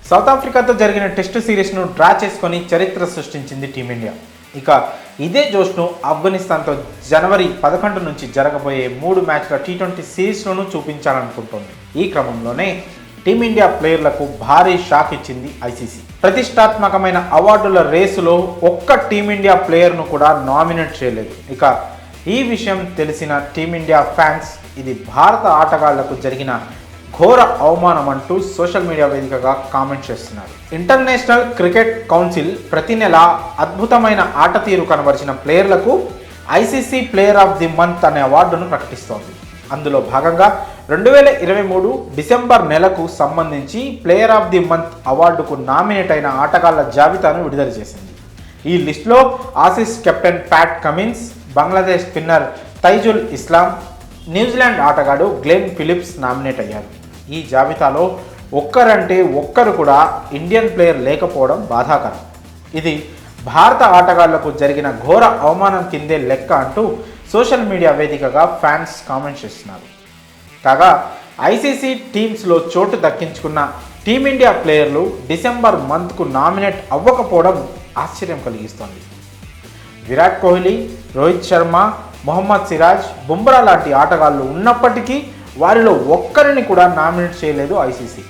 South ఆఫ్రికాతో జరిగిన test సిరీస్ను draw చేసుకొని చరిత్ర సృష్టించింది టీమిండియా. ఇక ఇదే జోష్ను ఆఫ్ఘనిస్తాన్తో జనవరి 11 నుంచి జరగబోయే 3 మ్యాచ్ల టీ20 సిరీస్లోనూ చూపించాలనుకుంటోంది. ఈ క్రమంలోనే టీమిండియా ప్లేయర్లకు భారీ షాక్ ఇచ్చింది ఐసీసీ. ప్రతిష్టాత్మకమైన అవార్డుల రేసులో ఒక్క టీమిండియా ప్లేయర్ను కూడా నామినేట్ చేయలేదు. ఇక ఈ విషయం తెలిసిన టీమిండియా ఫ్యాన్స్ ఇది భారత ఆటగాళ్లకు జరిగిన ఘోర అవమానం అంటూ సోషల్ మీడియా వేదికగా కామెంట్ చేస్తున్నారు. ఇంటర్నేషనల్ క్రికెట్ కౌన్సిల్ ప్రతి నెల అద్భుతమైన ఆట తీరు కనబరిచిన ప్లేయర్లకు ICC player of the month అనే అవార్డును ప్రకటిస్తోంది. అందులో భాగంగా 2023 డిసెంబర్ నెలకు సంబంధించి ప్లేయర్ ఆఫ్ ది మంత్ అవార్డుకు నామినేట్ అయిన ఆటగాళ్ల జాబితాను విడుదల చేసింది. ఈ లిస్టులో Aussies captain Pat Cummins, Bangladesh spinner Taijul Islam, New Zealand ఆటగాడు గ్లెన్ ఫిలిప్స్ నామినేట్ అయ్యారు. ఈ జాబితాలో ఒక్కరంటే ఒక్కరు కూడా ఇండియన్ ప్లేయర్ లేకపోవడం బాధాకరం. ఇది భారత ఆటగాళ్లకు జరిగిన ఘోర అవమానం కిందే లెక్క అంటూ సోషల్ మీడియా వేదికగా ఫ్యాన్స్ కామెంట్ చేస్తున్నారు. కాగా ఐసీసీ టీమ్స్లో చోటు దక్కించుకున్న టీమిండియా ప్లేయర్లు డిసెంబర్ మంత్కు నామినేట్ అవ్వకపోవడం ఆశ్చర్యం కలిగిస్తోంది. విరాట్ కోహ్లీ, రోహిత్ శర్మ, మొహమ్మద్ సిరాజ్, బుమ్రా లాంటి ఆటగాళ్లు ఉన్నప్పటికీ వారిలో ఒక్కరిని కూడా నామినేట్ చేయలేదు ఐసీసీ.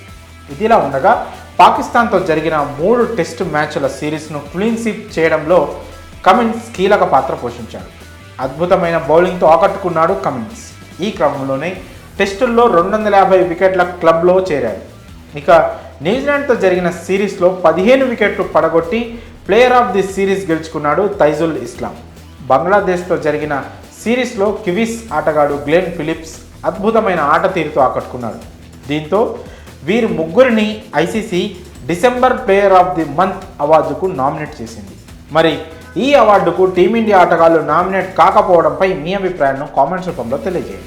ఇదిలా ఉండగా పాకిస్తాన్తో జరిగిన 3 టెస్టు మ్యాచ్ల సిరీస్ను క్లీన్ స్వీప్ చేయడంలో కమిన్స్ కీలక పాత్ర పోషించాడు. అద్భుతమైన బౌలింగ్తో ఆకట్టుకున్నాడు కమిన్స్. ఈ క్రమంలోనే టెస్టుల్లో 250 వికెట్ల క్లబ్లో చేరాడు. ఇక న్యూజిలాండ్తో జరిగిన సిరీస్లో 15 వికెట్లు పడగొట్టి ప్లేయర్ ఆఫ్ ది సిరీస్ గెలుచుకున్నాడు తైజుల్ ఇస్లాం. బంగ్లాదేశ్తో జరిగిన సిరీస్లో కివీస్ ఆటగాడు గ్లెన్ ఫిలిప్స్ అద్భుతమైన ఆట తీరుతో ఆకట్టుకున్నాడు. దీంతో వీరి ముగ్గురిని ICC December player of the month అవార్డుకు నామినేట్ చేసింది. మరి ఈ అవార్డుకు టీమిండియా ఆటగాళ్లు నామినేట్ కాకపోవడంపై మీ అభిప్రాయాలను కామెంట్స్ రూపంలో తెలియజేయండి.